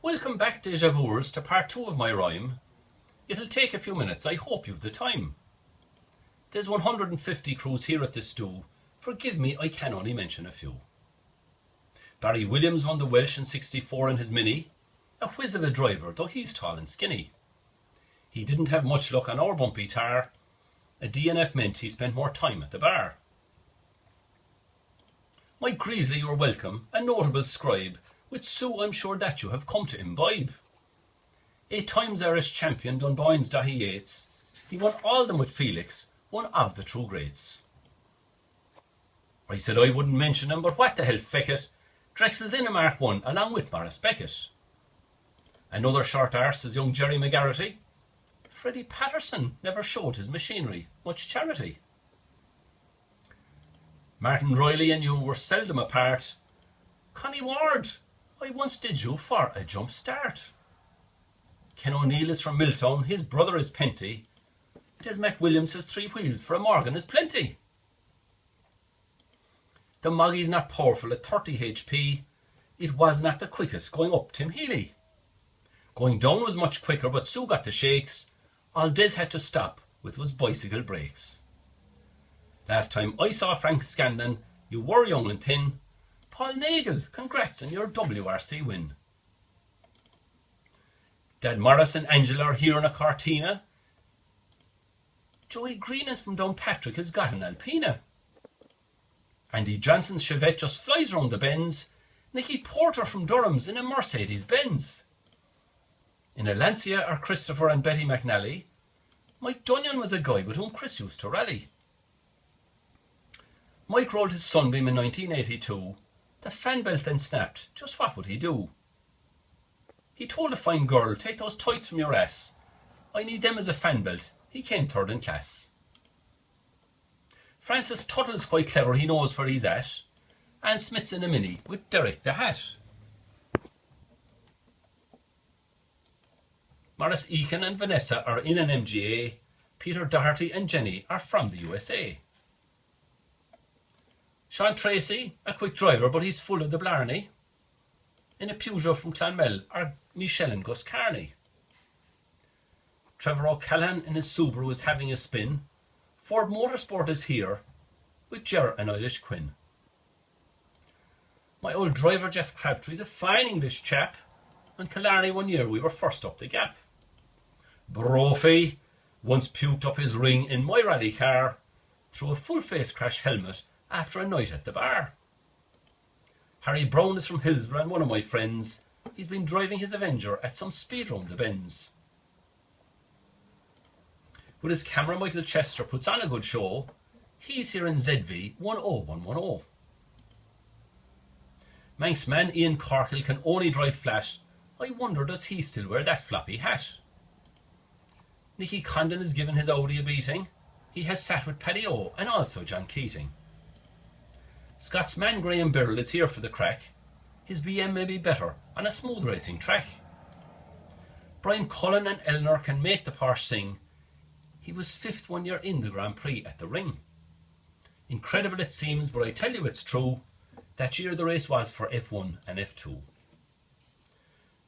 Welcome back, Deja Vuers, to part 2 of my rhyme. It'll take a few minutes, I hope you've the time. There's 150 crews here at this do. Forgive me, I can only mention a few. Barry Williams won the Welsh in '64 in his Mini. A whiz of a driver, though he's tall and skinny. He didn't have much luck on our bumpy tar. A DNF meant he spent more time at the bar. Mike Greasley, you're welcome, a notable scribe. With Sue, I'm sure that you have come to imbibe. 8 times Irish champion, Dunboyne's Dahi Yates. He won all them with Felix, one of the true greats. I said I wouldn't mention him, but what the hell, feck it. Drexel's in a Mark 1 along with Maurice Beckett. Another short arse is young Jerry McGarrity. Freddie Patterson never showed his machinery much charity. Martin Riley and you were seldom apart. Connie Ward, I once did you for a jump start. Ken O'Neill is from Milltown, his brother is Penty. Des McWilliams has 3 wheels, for a Morgan is plenty. The Moggie's not powerful at 30 HP. It was not the quickest going up Tim Healy. Going down was much quicker, but Sue got the shakes. All Des had to stop with was bicycle brakes. Last time I saw Frank Scanlon, you were young and thin. Paul Nagel, congrats on your WRC win. Dad Morris and Angela are here in a Cortina. Joey Greenans from Downpatrick has got an Alpina. Andy Johnson's Chevette just flies round the bends. Nicky Porter from Durham's in a Mercedes-Benz. In a Lancia are Christopher and Betty McNally. Mike Dunyan was a guy with whom Chris used to rally. Mike rolled his Sunbeam in 1982. The fan belt then snapped. Just what would he do? He told a fine girl, take those tights from your ass. I need them as a fan belt. He came 3rd in class. Francis Tuttle's quite clever, he knows where he's at. Anne Smith's in a Mini with Derek the Hat. Maurice Eakin and Vanessa are in an MGA. Peter Doherty and Jenny are from the USA. Sean Tracy, a quick driver, but he's full of the blarney. In a Peugeot from Clonmel are Michelle and Gus Carney. Trevor O'Callaghan in his Subaru is having a spin. Ford Motorsport is here with Ger and Eilish Quinn. My old driver Jeff Crabtree's a fine English chap. On Killarney one year we were first up the gap. Brophy once puked up his ring in my rally car through a full face crash helmet after a night at the bar. Harry Brown is from Hillsborough and one of my friends. He's been driving his Avenger at some speed round the bends. With his camera Michael Chester puts on a good show. He's here in ZV 10110. Manx man Ian Corkill can only drive flat. I wonder does he still wear that floppy hat? Nicky Condon has given his Audi a beating. He has sat with Paddy O and also John Keating. Scott's man Graham Birrell is here for the crack. His BM may be better on a smooth racing track. Brian Cullen and Eleanor can make the Porsche sing. He was 5th one year in the Grand Prix at the Ring. Incredible it seems, but I tell you it's true. That year the race was for F1 and F2.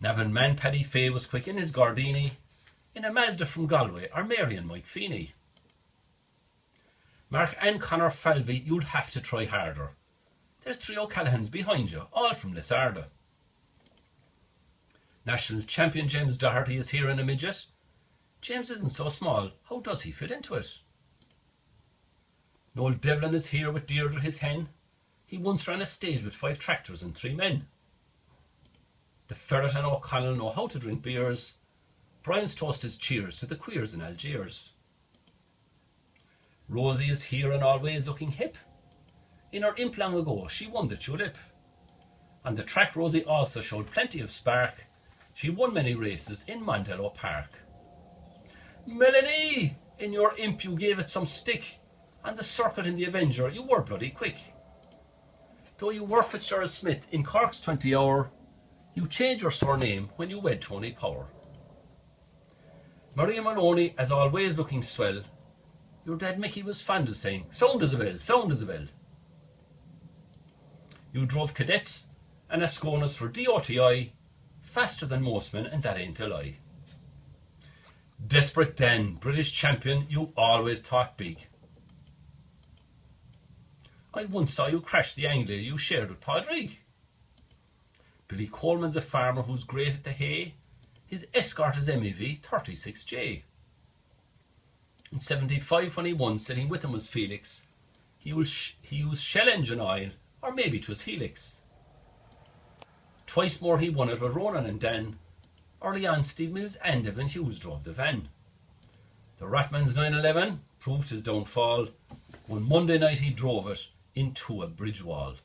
Navan man Paddy Fay was quick in his Gardini. In a Mazda from Galway are Mary and Mike Feeney. Mark and Conor Falvey, you'll have to try harder. There's 3 O'Callaghans behind you, all from Lisarda. National champion James Doherty is here in a midget. James isn't so small, how does he fit into it? Noel Devlin is here with Deirdre his hen. He once ran a stage with 5 tractors and 3 men. The Ferret and O'Connell know how to drink beers. Brian's toast is cheers to the queers in Algiers. Rosie is here and always looking hip. In her imp long ago, she won the tulip. On the track, Rosie also showed plenty of spark. She won many races in Mondello Park. Melanie, in your imp you gave it some stick. On the circuit in the Avenger, you were bloody quick. Though you were Fitzgerald Smith in Cork's 20 hour, you changed your surname when you wed Tony Power. Maria Maloney, as always looking swell. Your dad Mickey was fond of saying, sound as a bell, sound as a bell. You drove cadets and Asconas for DOTI. faster than most men, and that ain't a lie. Desperate Dan, British champion, you always thought big. I once saw you crash the Anglia you shared with Padraig. Billy Coleman's a farmer who's great at the hay. His escort is MEV 36J. In 75 when he won, sitting with him was Felix. He used Shell engine oil, or maybe 'twas Helix. Twice more he won it with Ronan and Dan. Early on, Steve Mills and Evan Hughes drove the van. The Ratman's 911 proved his downfall. One Monday night he drove it into a bridge wall.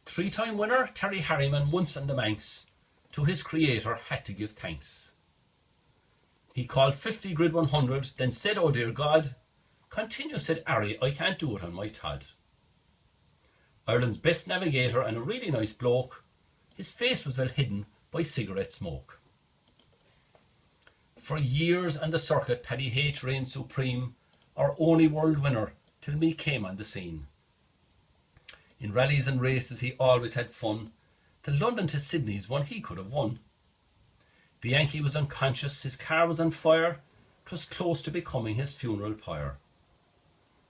Three-time winner Terry Harriman once on the Manx, to his creator had to give thanks. He called 50 grid 100, then said, "Oh dear God." "Continue," said Harry, "I can't do it on my Todd." Ireland's best navigator and a really nice bloke, his face was well hidden by cigarette smoke. For years on the circuit, Paddy H reigned supreme, our only world winner, till me came on the scene. In rallies and races he always had fun. The London to Sydney's one he could have won. Bianchi was unconscious, his car was on fire, 'twas close to becoming his funeral pyre.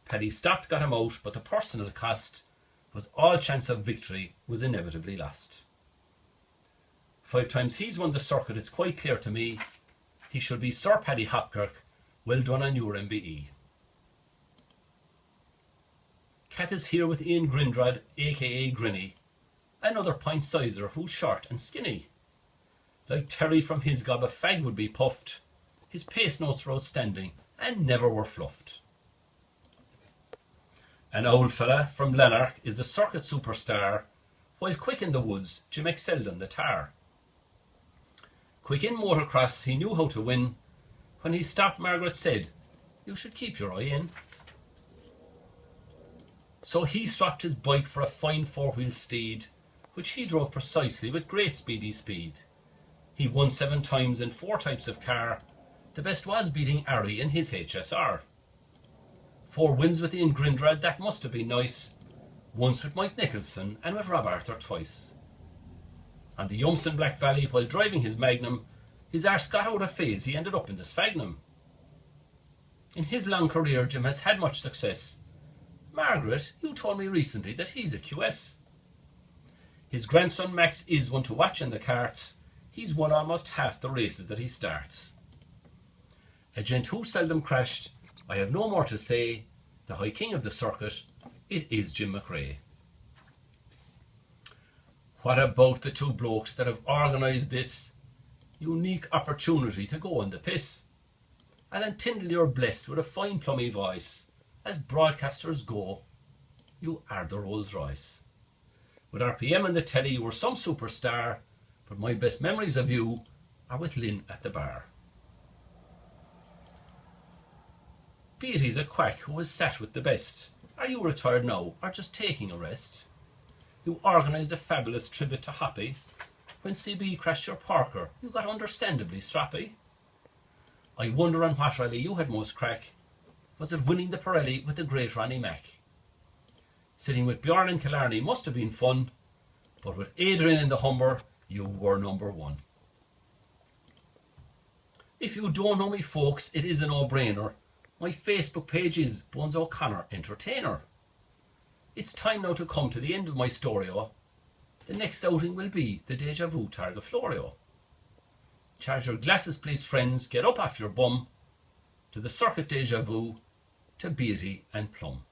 Paddy stopped, got him out, but the personal cost was all chance of victory was inevitably lost. 5 times he's won the circuit, it's quite clear to me, he should be Sir Paddy Hopkirk. Well done on your MBE. Cat is here with Ian Grindrod, aka Grinny, another pint sizer who's short and skinny. Like Terry from his gob a fag would be puffed, his pace notes were outstanding and never were fluffed. An old fella from Lanark is the circuit superstar, while quick in the woods Jim excelled on the tar. Quick in motocross he knew how to win. When he stopped, Margaret said, "You should keep your eye in." So he swapped his bike for a fine 4-wheel steed, which he drove precisely with great speed. He won 7 times in 4 types of car. The best was beating Ari in his HSR. 4 wins with Ian Grindrod, that must have been nice. Once with Mike Nicholson and with Rob Arthur twice. On the Yumps in Black Valley, while driving his Magnum, his arse got out of phase, he ended up in the Sphagnum. In his long career, Jim has had much success. Margaret, you told me recently that he's a QS. His grandson Max is one to watch in the karts. He's won almost half the races that he starts. A gent who seldom crashed, I have no more to say. The High King of the circuit, it is Jim McRae. What about the 2 blokes that have organised this unique opportunity to go on the piss? Alan Tyndall, you're blessed with a fine plummy voice. As broadcasters go, you are the Rolls Royce. With RPM and the telly, you were some superstar, but my best memories of you are with Lynn at the bar. Beattie's a quack who has sat with the best. Are you retired now, or just taking a rest? You organised a fabulous tribute to Hoppy. When CB crashed your Parker, you got understandably stroppy. I wonder on what rally you had most crack. Was it winning the Pirelli with the great Ronnie Mack? Sitting with Bjorn and Killarney must have been fun, but with Adrian in the Humber, you were number 1. If you don't know me, folks, it is a no-brainer. My Facebook page is Bones O'Connor Entertainer. It's time now to come to the end of my story-o. The next outing will be the Deja Vu Targa Florio. Charge your glasses, please, friends. Get up off your bum. To the circuit Deja Vu, to Beattie and Plum.